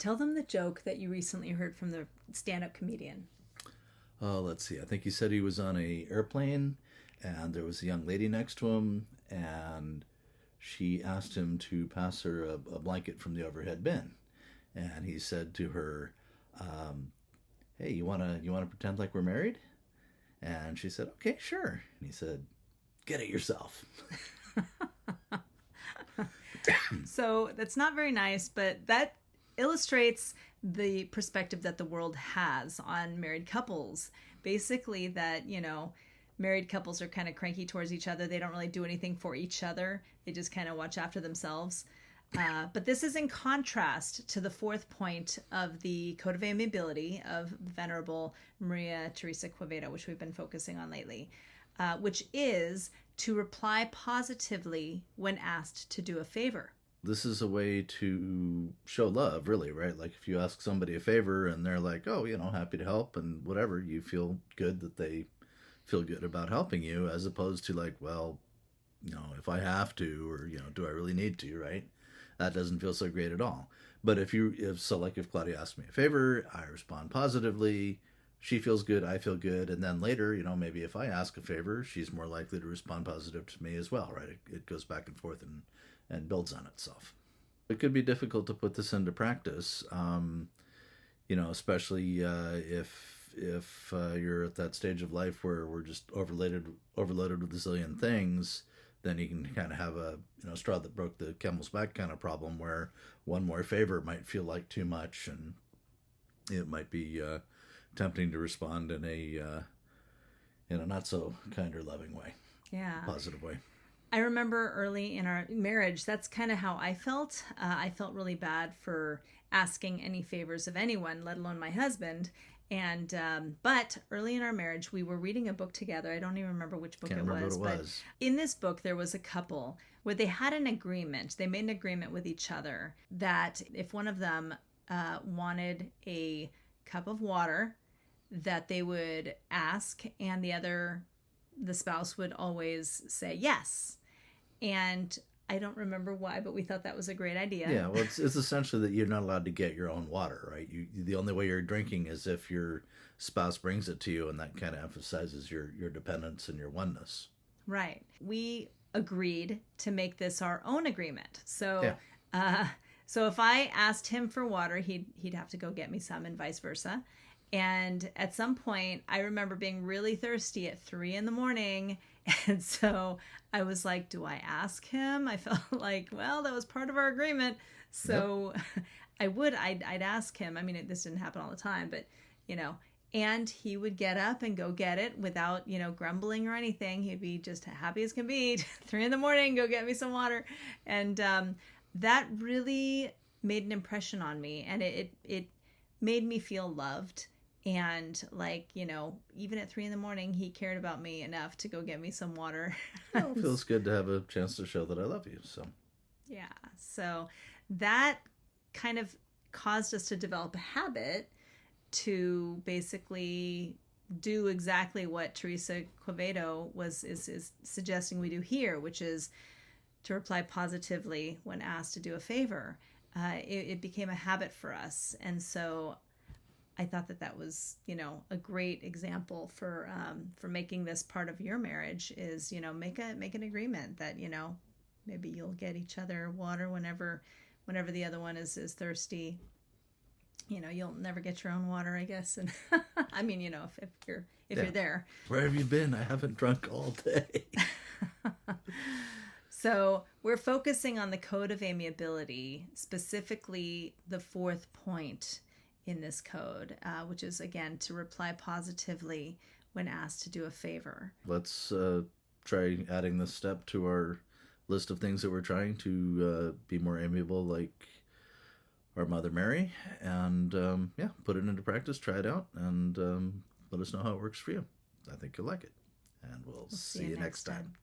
Tell them the joke that you recently heard from the stand-up comedian. Oh, let's see. I think he said he was on a airplane and there was a young lady next to him and she asked him to pass her a blanket from the overhead bin. And he said to her, "Hey, you wanna pretend like we're married?" And she said, "Okay, sure." And he said, "Get it yourself." So that's not very nice, but that illustrates the perspective that the world has on married couples. Basically, that, married couples are kind of cranky towards each other. They don't really do anything for each other, they just kind of watch after themselves. But this is in contrast to the fourth point of the Code of Amiability of Venerable Maria Teresa Quevedo, which we've been focusing on lately, which is to reply positively when asked to do a favor. This is a way to show love, really, right? Like if you ask somebody a favor and they're like, "Oh, happy to help," and whatever, you feel good that they feel good about helping you, as opposed to like, well, if I have to, or, do I really need to, right? That doesn't feel so great at all. But if Claudia asks me a favor, I respond positively. She feels good, I feel good, and then later, maybe if I ask a favor, she's more likely to respond positive to me as well, right? It goes back and forth and builds on itself. It could be difficult to put this into practice, especially if you're at that stage of life where we're just overloaded with a zillion things. Then you can kind of have a straw that broke the camel's back kind of problem, where one more favor might feel like too much, and it might be tempting to respond in a not so kind or loving way, Yeah. positive way. I remember early in our marriage, that's kind of how I felt. I felt really bad for asking any favors of anyone, let alone my husband. And but early in our marriage, we were reading a book together. I don't even remember which book Can't it remember was. what it But was. in this book, there was a couple where they had an agreement. They made an agreement with each other that if one of them wanted a cup of water, that they would ask, and the spouse would always say yes. And I don't remember why, but we thought that was a great idea. Yeah, well, it's essentially that you're not allowed to get your own water, right? The only way you're drinking is if your spouse brings it to you, and that kind of emphasizes your dependence and your oneness. Right. We agreed to make this our own agreement. So, Yeah. so if I asked him for water, he'd have to go get me some, and vice versa. And at some point, I remember being really thirsty at 3 a.m. And so I was like, do I ask him? I felt like, well, that was part of our agreement. So yep. I'd ask him. I mean, this didn't happen all the time, but, and he would get up and go get it without, grumbling or anything. He'd be just happy as can be. 3 a.m, go get me some water. And that really made an impression on me. And it made me feel loved. And even at 3 a.m, he cared about me enough to go get me some water. Well, it feels good to have a chance to show that I love you. So yeah, so that kind of caused us to develop a habit to basically do exactly what Teresa Quevedo is suggesting we do here, which is to reply positively when asked to do a favor. It became a habit for us, and so I thought that was, a great example for making this part of your marriage is, make an agreement that, maybe you'll get each other water whenever the other one is thirsty. You'll never get your own water, I guess. And I mean, if you're there. Where have you been? I haven't drunk all day. So we're focusing on the Code of Amiability, specifically the fourth point in this code, which is, again, to reply positively when asked to do a favor. Let's try adding this step to our list of things that we're trying to be more amiable, like our Mother Mary, and put it into practice, try it out, and let us know how it works for you. I think you'll like it. And we'll see you next time.